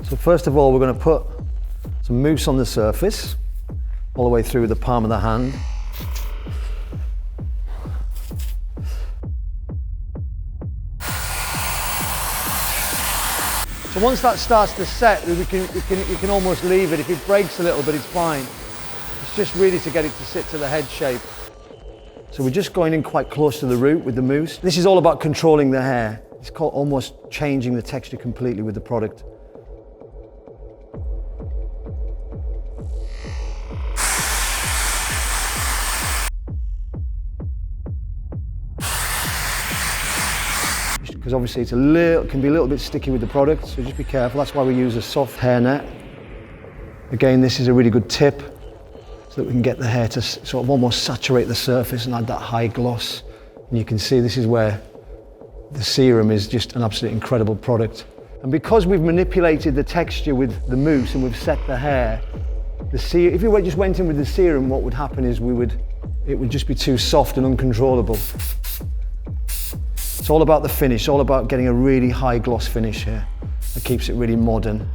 So first of all, we're going to put some mousse on the surface, all the way through the palm of the hand. So once that starts to set, you can almost leave it. If it breaks a little bit, it's fine. It's just really to get it to sit to the head shape. So we're just going in quite close to the root with the mousse. This is all about controlling the hair. It's called almost changing the texture completely with the product. Because obviously it can be a little bit sticky with the product, so just be careful. That's why we use a soft hair net. Again, this is a really good tip, so that we can get the hair to sort of almost saturate the surface and add that high gloss. And you can see this is where the serum is just an absolutely incredible product. And because we've manipulated the texture with the mousse and we've set the hair, if you just went in with the serum, what would happen is it would just be too soft and uncontrollable. It's all about the finish, all about getting a really high gloss finish here that keeps it really modern.